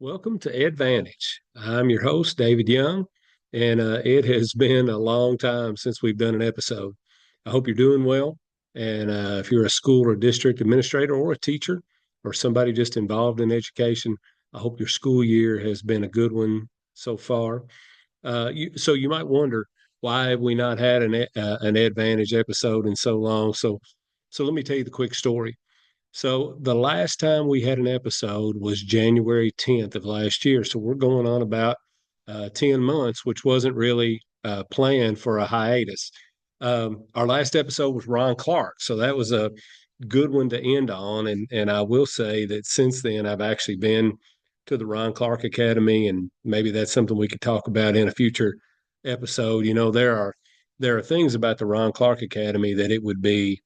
Welcome to Advantage. I'm your host, David Young, and it has been a long time since we've done an episode. I hope you're doing well. And if you're a school or district administrator or a teacher or somebody just involved in education, I hope your school year has been a good one so far. So you might wonder, why have we not had an Advantage episode in so long? So let me tell you the quick story. So the last time we had an episode was January 10th of last year. So we're going on about 10 months, which wasn't really planned for a hiatus. Our last episode was Ron Clark. So that was a good one to end on. And I will say that since then, I've actually been to the Ron Clark Academy, and maybe that's something we could talk about in a future episode. There are things about the Ron Clark Academy that it would be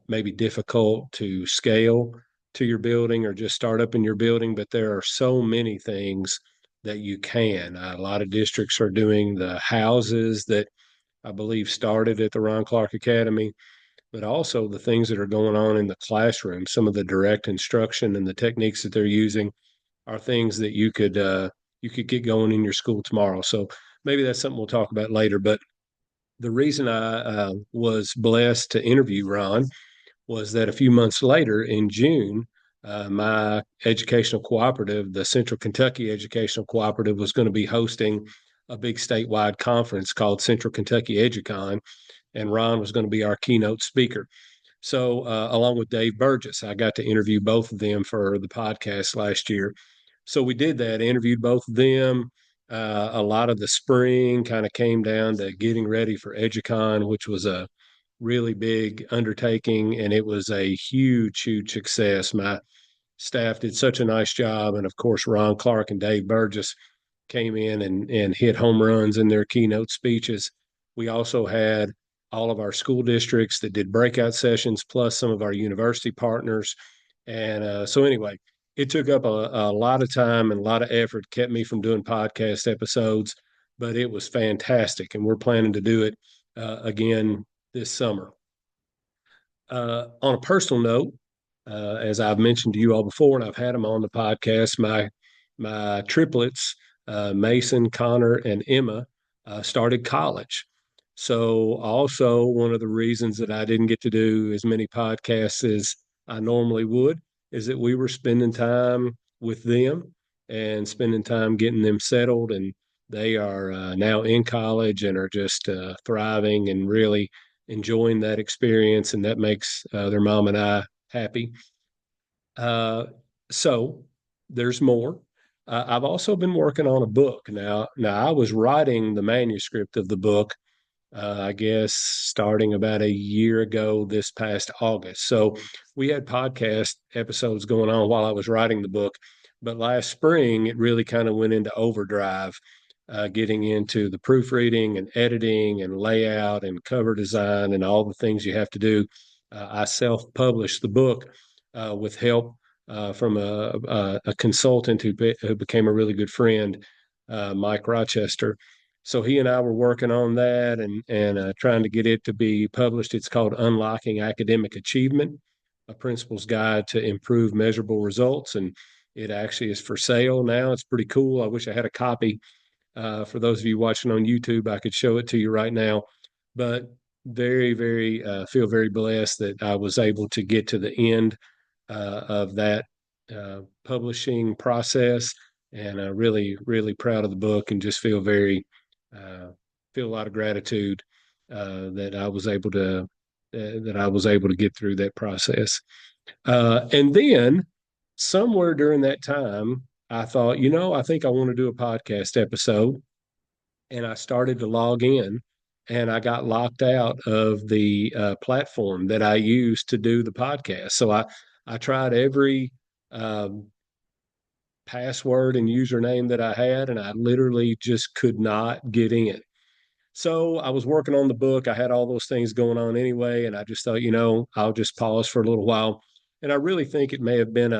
maybe difficult to scale to your building or just start up in your building, but there are so many things that you can. A lot of districts are doing the houses that I believe started at the Ron Clark Academy, but also the things that are going on in the classroom. Some of the direct instruction and the techniques that they're using are things that you could get going in your school tomorrow. So maybe that's something we'll talk about later. But the reason I was blessed to interview Ron was that a few months later in June, my educational cooperative, the Central Kentucky Educational Cooperative, was going to be hosting a big statewide conference called Central Kentucky EduCon, and Ron was going to be our keynote speaker. So, along with Dave Burgess, I got to interview both of them for the podcast last year. So we did that, interviewed both of them. A lot of the spring kind of came down to getting ready for EduCon, which was a really big undertaking, and it was a huge, huge success. My staff did such a nice job, and of course, Ron Clark and Dave Burgess came in and hit home runs in their keynote speeches. We also had all of our school districts that did breakout sessions, plus some of our university partners. And so, anyway, it took up a lot of time and a lot of effort, kept me from doing podcast episodes, but it was fantastic. And we're planning to do it again this summer. On a personal note, as I've mentioned to you all before, and I've had them on the podcast, my triplets, Mason, Connor, and Emma, started college. So also one of the reasons that I didn't get to do as many podcasts as I normally would is that we were spending time with them and spending time getting them settled, and they are now in college and are just thriving and really enjoying that experience, and that makes their mom and I happy. Uh, so there's more. I've also been working on a book now. Now I was writing the manuscript of the book, I guess, starting about a year ago this past August. So we had podcast episodes going on while I was writing the book, but last spring it really kind of went into overdrive, getting into the proofreading and editing and layout and cover design and all the things you have to do. I self-published the book with help from a consultant who became a really good friend, Mike Rochester. So he and I were working on that and trying to get it to be published. It's called Unlocking Academic Achievement: A Principal's Guide to Improve Measurable Results, and it actually is for sale now. It's pretty cool. I wish I had a copy. For those of you watching on YouTube, I could show it to you right now. But very, very feel very blessed that I was able to get to the end of that publishing process, and really, really proud of the book, and just uh, feel a lot of gratitude that I was able to get through that process. And then somewhere during that time, I thought, I think I want to do a podcast episode, and I started to log in, and I got locked out of the platform that I used to do the podcast. So I tried every um, password and username that I had, and I literally just could not get in. So I was working on the book. I had all those things going on anyway, and I just thought, I'll just pause for a little while. And I really think it may have been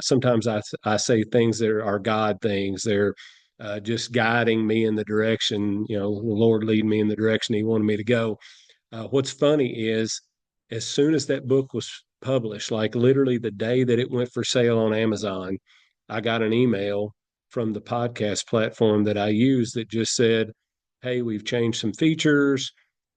sometimes I say things that are God things. They're just guiding me in the direction, the Lord lead me in the direction He wanted me to go. What's funny is, as soon as that book was published, like literally the day that it went for sale on Amazon, I got an email from the podcast platform that I use that just said, "Hey, we've changed some features.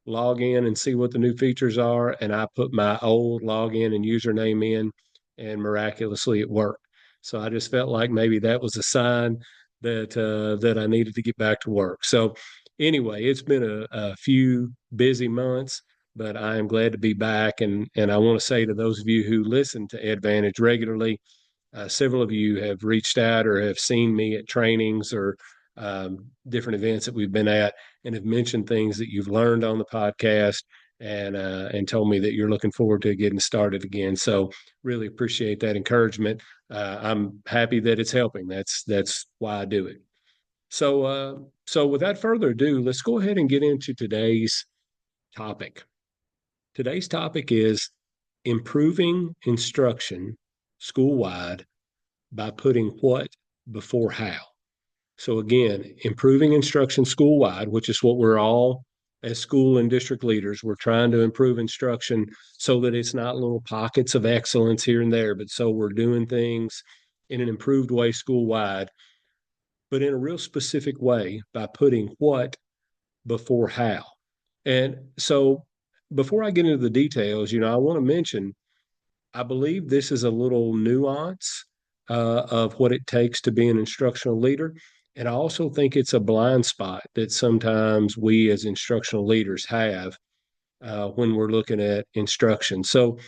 Log in and see what the new features are." And I put my old login and username in, and miraculously it worked. So I just felt like maybe that was a sign that I needed to get back to work. So anyway, it's been a few busy months, but I am glad to be back. And I want to say to those of you who listen to Advantage regularly, several of you have reached out or have seen me at trainings or different events that we've been at, and have mentioned things that you've learned on the podcast, and told me that you're looking forward to getting started again. So really appreciate that encouragement. I'm happy that it's helping. That's why I do it. So without further ado, let's go ahead and get into today's topic. Today's topic is improving instruction school-wide by putting what before how. So again, improving instruction school-wide, which is what we're all as school and district leaders, we're trying to improve instruction so that it's not little pockets of excellence here and there, but so we're doing things in an improved way school-wide, but in a real specific way by putting what before how. And so before I get into the details, I want to mention I believe this is a little nuance of what it takes to be an instructional leader. And I also think it's a blind spot that sometimes we as instructional leaders have when we're looking at instruction. So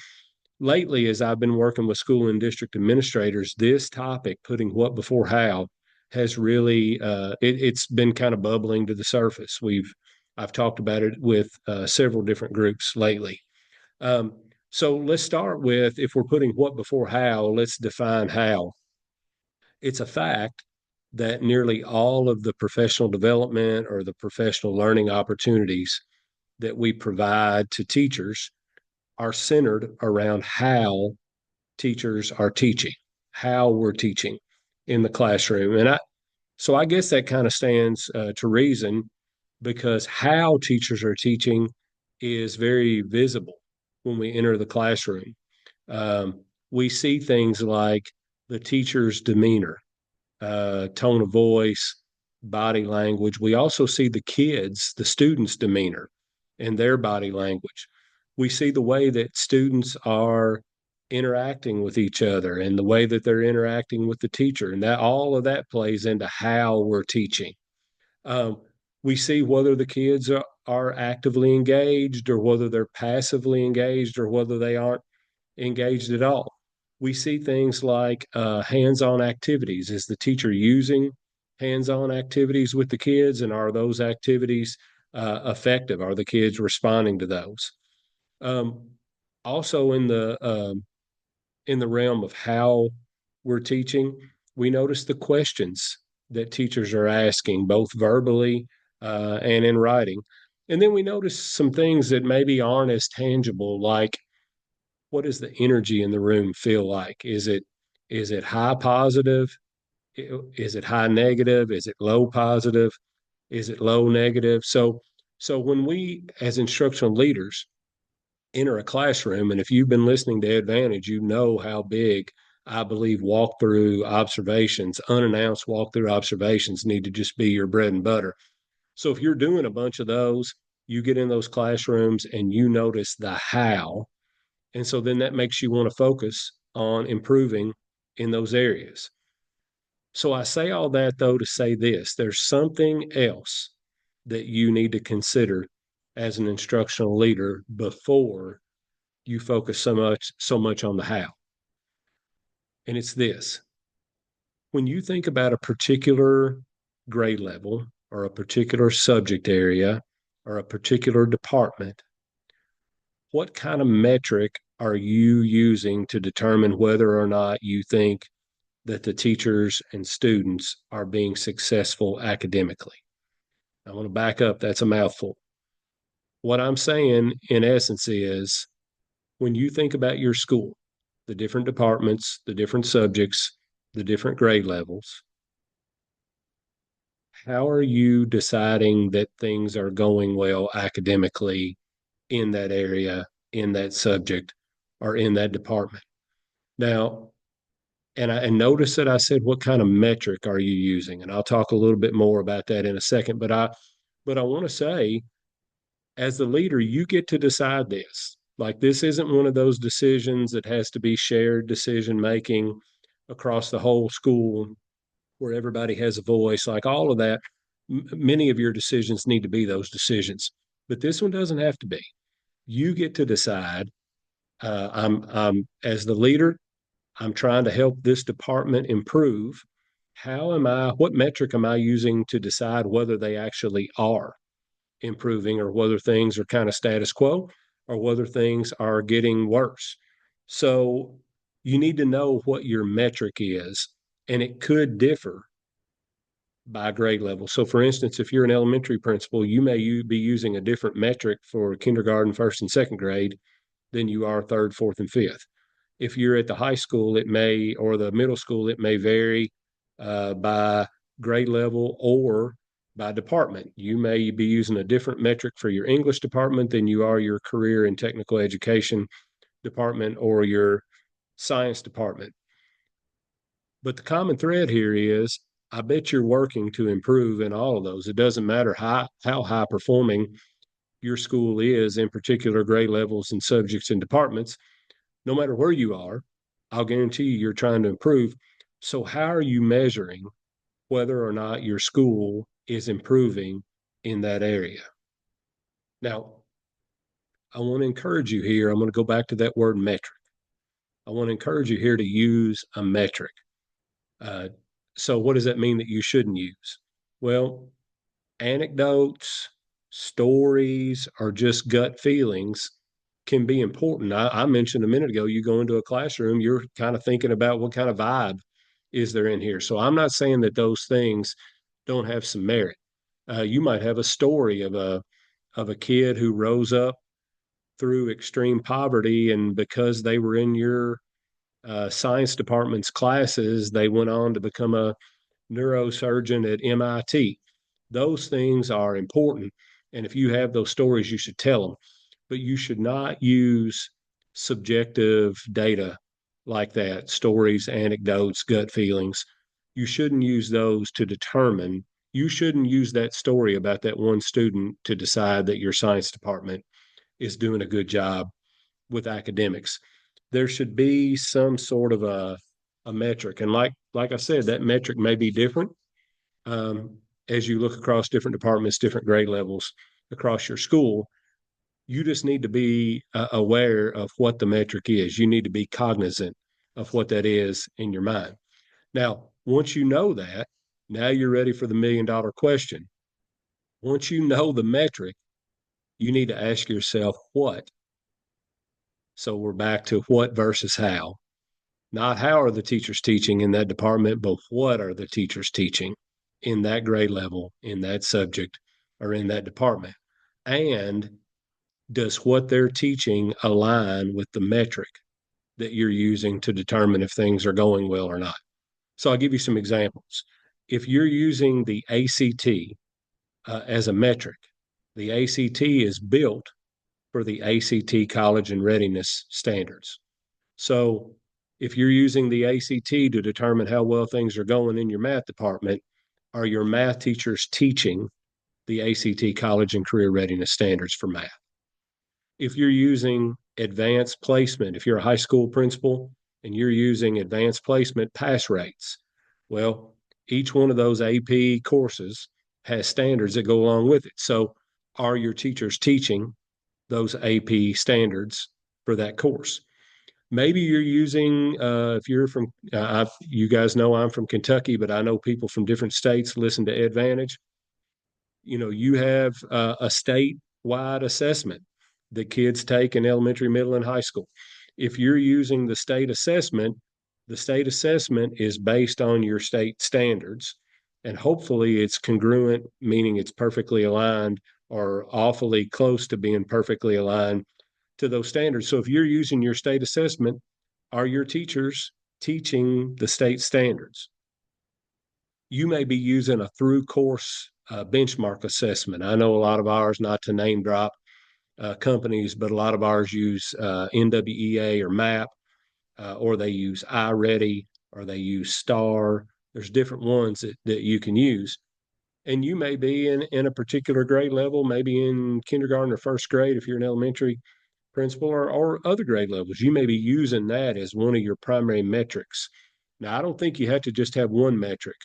lately, as I've been working with school and district administrators, this topic, putting what before how, has really it's been kind of bubbling to the surface. I've talked about it with several different groups lately. Um, so let's start with, if we're putting what before how, let's define how. It's a fact that nearly all of the professional development or the professional learning opportunities that we provide to teachers are centered around how teachers are teaching, how we're teaching in the classroom. So I guess that kind of stands to reason, because how teachers are teaching is very visible when we enter the classroom. We see things like the teacher's demeanor, tone of voice, body language. We also see the students' demeanor and their body language. We see the way that students are interacting with each other and the way that they're interacting with the teacher. And that all of that plays into how we're teaching. Um, we see whether the kids are actively engaged or whether they're passively engaged or whether they aren't engaged at all. We see things like hands-on activities. Is the teacher using hands-on activities with the kids, and are those activities effective? Are the kids responding to those? Um, Also, in the realm of how we're teaching, we notice the questions that teachers are asking, both verbally and in writing. And then we notice some things that maybe aren't as tangible, like what does the energy in the room feel like? Is it high positive? Is it high negative? Is it low positive? Is it low negative? So when we as instructional leaders enter a classroom, and if you've been listening to Advantage, you know how big I believe walkthrough observations, unannounced walkthrough observations, need to just be your bread and butter. So if you're doing a bunch of those, you get in those classrooms and you notice the how, and so then that makes you want to focus on improving in those areas. So I say all that though to say this: there's something else that you need to consider as an instructional leader before you focus so much on the how. And it's this: when you think about a particular grade level or a particular subject area or a particular department, what kind of metric are you using to determine whether or not you think that the teachers and students are being successful academically? I want to back up. That's a mouthful. What I'm saying, in essence, is when you think about your school, the different departments, the different subjects, the different grade levels, how are you deciding that things are going well academically in that area, in that subject, or in that department? Now, And notice that I said, what kind of metric are you using? And I'll talk a little bit more about that in a second. But I want to say, as the leader, you get to decide this. Like, this isn't one of those decisions that has to be shared decision making across the whole school where everybody has a voice. Like all of that, many of your decisions need to be those decisions, but this one doesn't have to be. You get to decide. I'm as the leader, I'm trying to help this department improve. What metric am I using to decide whether they actually are improving or whether things are kind of status quo or whether things are getting worse? So you need to know what your metric is, and it could differ by grade level. So, for instance, if you're an elementary principal, you may be using a different metric for kindergarten, first, and second grade than you are third, fourth, and fifth. If you're at the high school, it may, or the middle school, it may vary by grade level or by department. You may be using a different metric for your English department than you are your career and technical education department or your science department. But the common thread here is I bet you're working to improve in all of those. It doesn't matter how high performing your school is in particular grade levels and subjects and departments. No matter where you are, I'll guarantee you're trying to improve. So, how are you measuring whether or not your school is improving in that area? Now, I want to encourage you here. I'm going to go back to that word metric. I want to encourage you here to use a metric. Uh, so, what does that mean that you shouldn't use? Well, anecdotes, stories, or just gut feelings can be important. I mentioned a minute ago, you go into a classroom, you're kind of thinking about what kind of vibe is there in here. So I'm not saying that those things don't have some merit. You might have a story of a kid who rose up through extreme poverty, and because they were in your science department's classes, they went on to become a neurosurgeon at MIT. Those things are important. And if you have those stories, you should tell them. But you should not use subjective data like that, stories, anecdotes, gut feelings. You shouldn't use those to determine, you shouldn't use that story about that one student to decide that your science department is doing a good job with academics. There should be some sort of a metric. And like I said, that metric may be different um, as you look across different departments, different grade levels across your school. You just need to be aware of what the metric is. You need to be cognizant of what that is in your mind. Now, once you know that, now you're ready for the $1 million question. Once you know the metric, you need to ask yourself what. So we're back to what versus how. Not how are the teachers teaching in that department, but what are the teachers teaching in that grade level, in that subject, or in that department? And does what they're teaching align with the metric that you're using to determine if things are going well or not? So I'll give you some examples. If you're using the ACT as a metric, the ACT is built for the ACT college and readiness standards. So if you're using the ACT to determine how well things are going in your math department, are your math teachers teaching the ACT college and career readiness standards for math? If you're using advanced placement, if you're a high school principal and you're using advanced placement pass rates, well, each one of those AP courses has standards that go along with it. So are your teachers teaching those AP standards for that course? Maybe you're using if you're from you guys know I'm from Kentucky, but I know people from different states listen to Advantage. You know, you have a statewide assessment that kids take in elementary, middle, and high school. If you're using the state assessment is based on your state standards, and hopefully it's congruent, meaning it's perfectly aligned or awfully close to being perfectly aligned to those standards. So if you're using your state assessment, are your teachers teaching the state standards? You may be using a through course benchmark assessment. I know a lot of ours, not to name drop companies, but a lot of ours use NWEA or MAP, or they use iReady. or they use STAR. There's different ones that you can use. And you may be in a particular grade level, maybe in kindergarten or first grade if you're an elementary principal, or other grade levels. You may be using that as one of your primary metrics. Now, I don't think you have to just have one metric.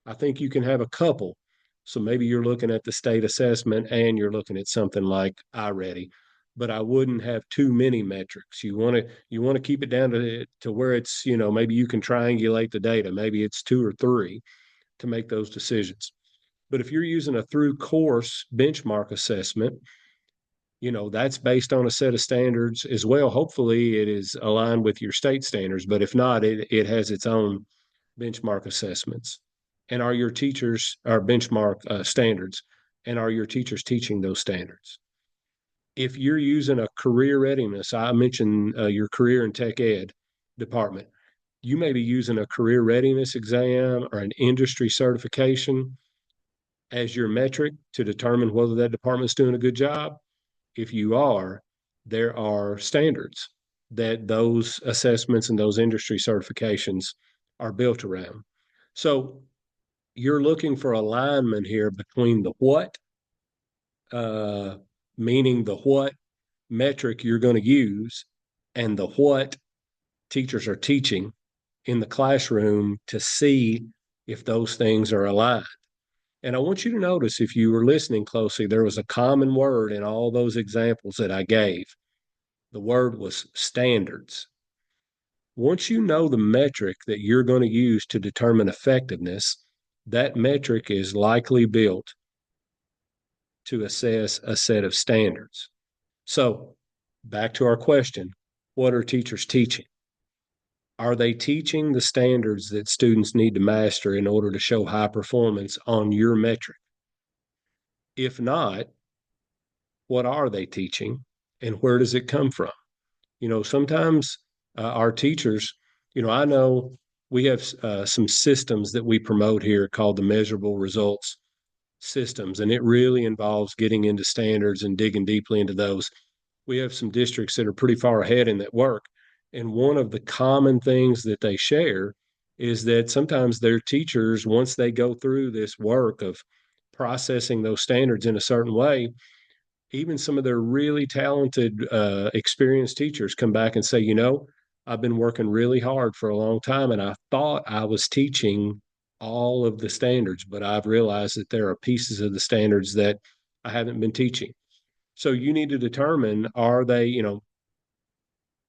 I think you can have a couple. So maybe you're looking at the state assessment and you're looking at something like iReady, but I wouldn't have too many metrics. You want to keep it down to where it's, maybe you can triangulate the data. Maybe it's two or three to make those decisions. But if you're using a through course benchmark assessment, that's based on a set of standards as well. Hopefully it is aligned with your state standards, but if not, it has its own benchmark assessments. And are your teachers are benchmark standards, and are your teachers teaching those standards? If you're using a career readiness, I mentioned your career and tech ed department, you may be using a career readiness exam or an industry certification as your metric to determine whether that department's doing a good job. If you are, there are standards that those assessments and those industry certifications are built around. So you're looking for alignment here between the what, uh, meaning the what metric you're going to use, and the what teachers are teaching in the classroom to see if those things are aligned. And I want you to notice, if you were listening closely, there was a common word in all those examples that I gave. The word was standards. Once you know the metric that you're going to use to determine effectiveness, that metric is likely built to assess a set of standards. So, back to our question, what are teachers teaching? Are they teaching the standards that students need to master in order to show high performance on your metric? If not, what are they teaching and where does it come from? Sometimes our teachers, I know we have some systems that we promote here called the measurable results systems, and it really involves getting into standards and digging deeply into those. We have some districts that are pretty far ahead in that work. And one of the common things that they share is that sometimes their teachers, once they go through this work of processing those standards in a certain way, even some of their really talented, experienced teachers come back and say, I've been working really hard for a long time and I thought I was teaching all of the standards, but I've realized that there are pieces of the standards that I haven't been teaching. So you need to determine, are they,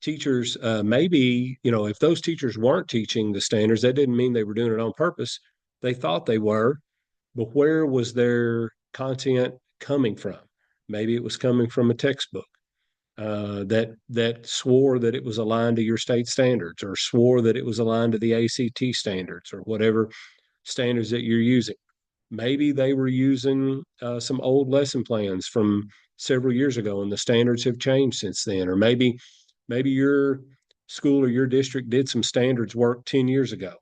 teachers, maybe, if those teachers weren't teaching the standards, that didn't mean they were doing it on purpose. They thought they were, but where was their content coming from? Maybe it was coming from a textbook that swore that it was aligned to your state standards, or swore that it was aligned to the ACT standards, or whatever standards that you're using. Maybe they were using some old lesson plans from several years ago, and the standards have changed since then. Or maybe your school or your district did some standards work 10 years ago,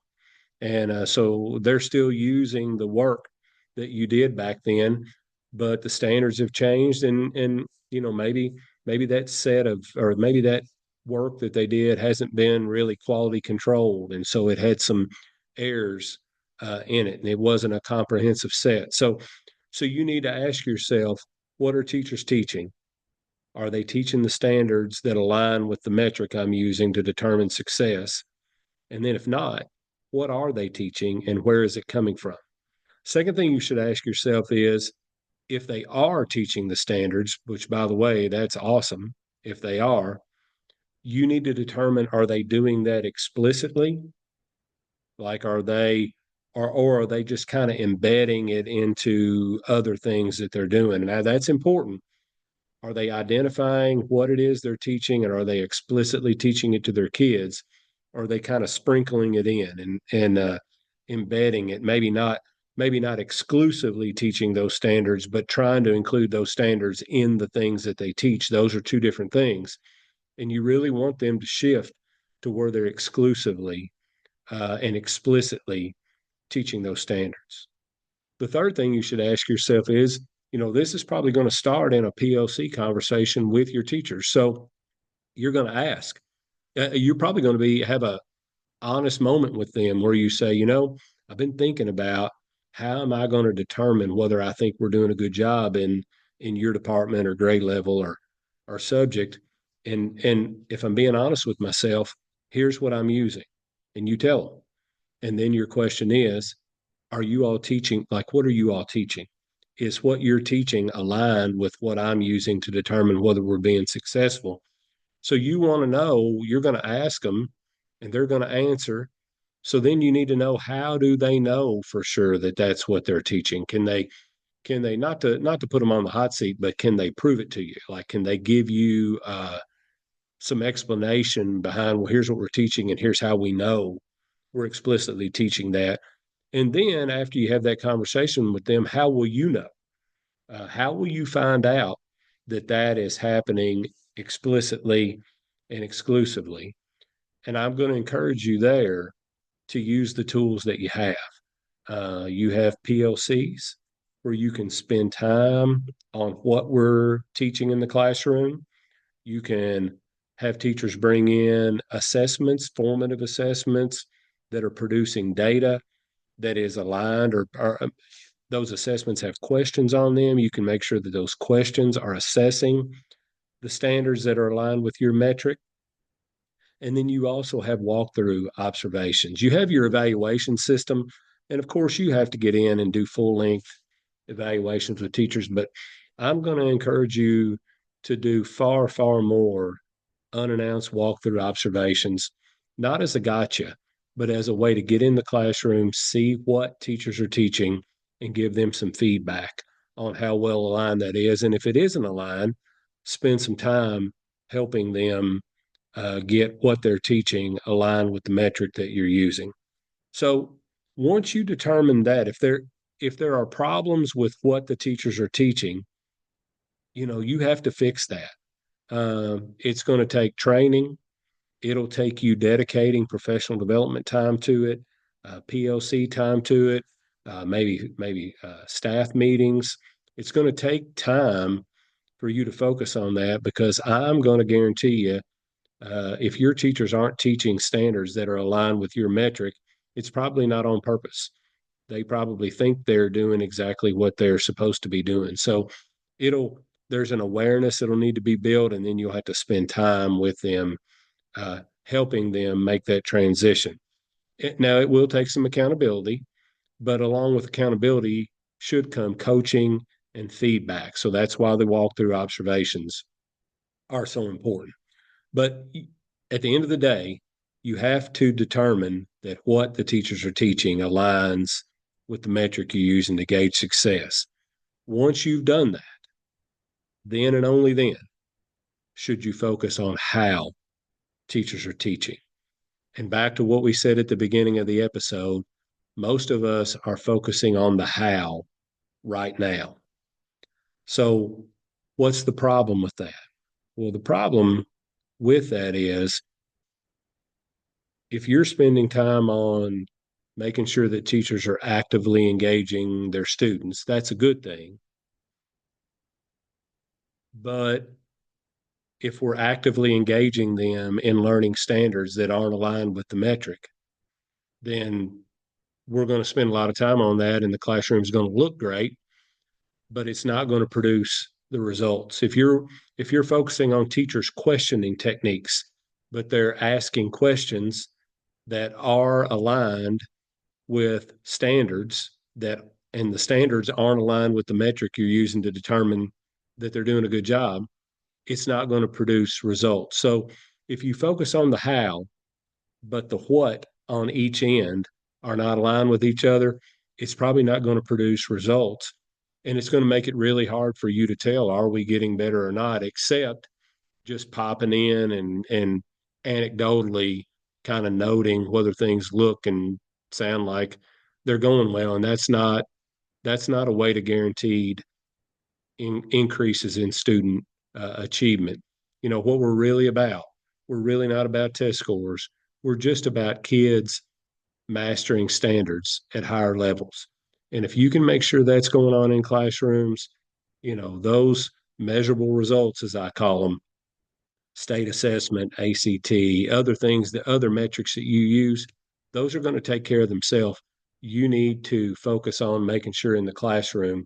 and so they're still using the work that you did back then, but the standards have changed, and maybe that set of, or maybe that work that they did hasn't been really quality controlled, and so it had some errors in it, and it wasn't a comprehensive set. So you need to ask yourself, what are teachers teaching? Are they teaching the standards that align with the metric I'm using to determine success? And then if not, what are they teaching and where is it coming from? Second thing you should ask yourself is, if they are teaching the standards, which by the way, that's awesome. If they are, you need to determine, are they doing that explicitly? Like, are they, or are they just kind of embedding it into other things that they're doing? Now, that's important. Are they identifying what it is they're teaching, and are they explicitly teaching it to their kids? Or are they kind of sprinkling it in and embedding it? Maybe not exclusively teaching those standards, but trying to include those standards in the things that they teach. Those are two different things, and you really want them to shift to where they're exclusively and explicitly teaching those standards. The third thing you should ask yourself is, this is probably going to start in a PLC conversation with your teachers. So you're going to ask, you're probably going to have honest moment with them where you say, I've been thinking about how am I going to determine whether I think we're doing a good job in your department or grade level or subject. And if I'm being honest with myself, here's what I'm using. And you tell them. And then your question is, are you all teaching? Like, what are you all teaching? Is what you're teaching aligned with what I'm using to determine whether we're being successful? So you want to know, you're going to ask them and they're going to answer. So then you need to know, how do they know for sure that that's what they're teaching? Can they not to put them on the hot seat, but can they prove it to you? Like, can they give you some explanation behind, well, here's what we're teaching and here's how we know we're explicitly teaching that. And then after you have that conversation with them, how will you know? How will you find out that that is happening explicitly and exclusively? And I'm going to encourage you there to use the tools that you have. You have PLCs where you can spend time on what we're teaching in the classroom. You can have teachers bring in assessments, formative assessments that are producing data that is aligned, or those assessments have questions on them. You can make sure that those questions are assessing the standards that are aligned with your metric. And then you also have walkthrough observations. You have your evaluation system. And of course, you have to get in and do full length evaluations with teachers. But I'm going to encourage you to do far, far more unannounced walkthrough observations, not as a gotcha, but as a way to get in the classroom, see what teachers are teaching, and give them some feedback on how well aligned that is. And if it isn't aligned, spend some time helping them get what they're teaching aligned with the metric that you're using. So once you determine that, if there are problems with what the teachers are teaching, you have to fix that. It's going to take training. It'll take you dedicating professional development time to it, PLC time to it, maybe staff meetings. It's going to take time for you to focus on that, because I'm going to guarantee you, if your teachers aren't teaching standards that are aligned with your metric, it's probably not on purpose. They probably think they're doing exactly what they're supposed to be doing. So it'll there's an awareness that'll need to be built, and then you'll have to spend time with them, helping them make that transition. Now, it will take some accountability, but along with accountability should come coaching and feedback. So that's why the walkthrough observations are so important. But at the end of the day, you have to determine that what the teachers are teaching aligns with the metric you're using to gauge success. Once you've done that, then and only then should you focus on how teachers are teaching. And back to what we said at the beginning of the episode, most of us are focusing on the how right now. So, what's the problem with that? Well, the problem with that is, if you're spending time on making sure that teachers are actively engaging their students, that's a good thing. But if we're actively engaging them in learning standards that aren't aligned with the metric, then we're going to spend a lot of time on that, and the classroom is going to look great, but it's not going to produce the results. If you're focusing on teachers questioning techniques, but they're asking questions that are aligned with standards, and the standards aren't aligned with the metric you're using to determine that they're doing a good job, it's not going to produce results. So if you focus on the how, but the what on each end are not aligned with each other, it's probably not going to produce results. And it's going to make it really hard for you to tell, are we getting better or not, except just popping in and anecdotally kind of noting whether things look and sound like they're going well. And that's not a way to guaranteed increases in student achievement. What we're really about, we're really not about test scores. We're just about kids mastering standards at higher levels. And if you can make sure that's going on in classrooms, those measurable results, as I call them, state assessment, ACT, other things, the other metrics that you use, those are going to take care of themselves. You need to focus on making sure in the classroom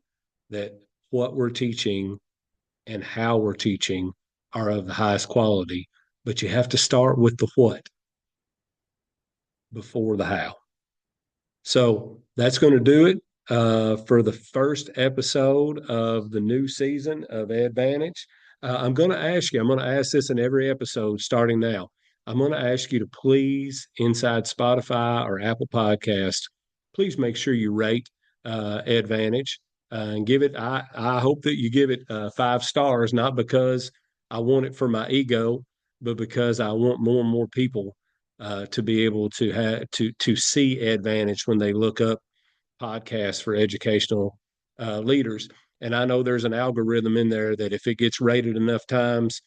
that what we're teaching and how we're teaching are of the highest quality. But you have to start with the what before the how. So that's going to do it for the first episode of the new season of Advantage. I'm going to ask this in every episode starting now. I'm going to ask you to please, inside Spotify or Apple Podcast, please make sure you rate Advantage and give it. I hope that you give it 5 stars, not because I want it for my ego, but because I want more and more people to be able to have to see Advantage when they look up podcasts for educational leaders. And I know there's an algorithm in there that if it gets rated enough times,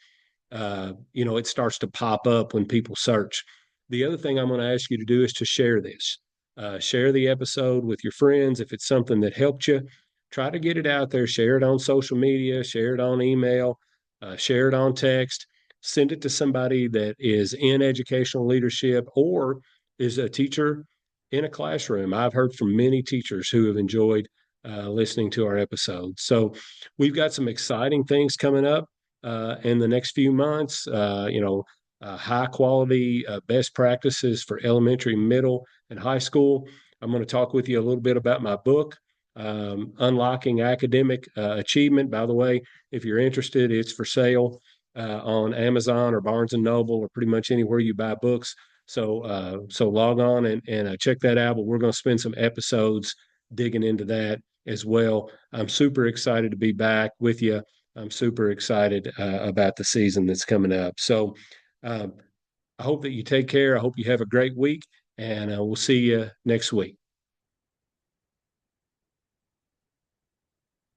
it starts to pop up when people search. The other thing I'm going to ask you to do is to share this. Share the episode with your friends. If it's something that helped you, try to get it out there. Share it on social media, share it on email, share it on text. Send it to somebody that is in educational leadership or is a teacher in a classroom. I've heard from many teachers who have enjoyed listening to our episodes. So we've got some exciting things coming up in the next few months. High quality best practices for elementary, middle, and high school. I'm going to talk with you a little bit about my book, Unlocking Academic Achievement. By the way, if you're interested, it's for sale on Amazon or Barnes and Noble or pretty much anywhere you buy books. So log on and check that out. But we're going to spend some episodes digging into that as well. I'm super excited to be back with you. I'm super excited about the season that's coming up. So um, I hope that you take care. I hope you have a great week, and we'll see you next week.